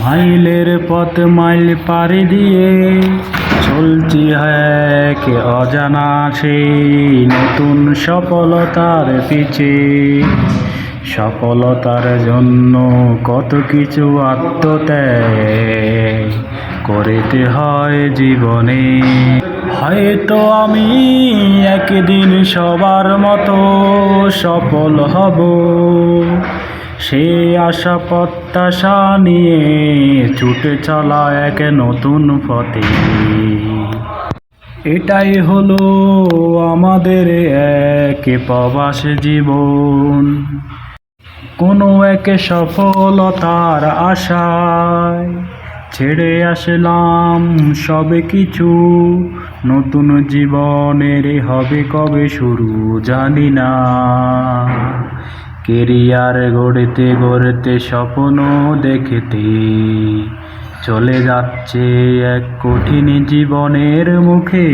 মাইলের পথ মাইল পাড়ি দিয়ে চলছি এক অজানা সেই নতুন সফলতার পিছে। সফলতার জন্য কত কিছু আত্মত্যাগ করতে হয় জীবনে। হয়তো আমি একদিন সবার মতো সফল হব, সে আশা প্রত্যাশা নিয়ে ছুটে চলা এক নতুন পথে। এটাই হলো আমাদের এক প্রবাস জীবন, কোনো এক সফলতার আশায় ছেড়ে আসলাম সব কিছু। নতুন জীবনের হবে কবে শুরু জানি না। কেরিয়ার গড়তে গড়তে স্বপ্ন দেখতে চলে যাচ্ছে এক কঠিন জীবনের মুখে।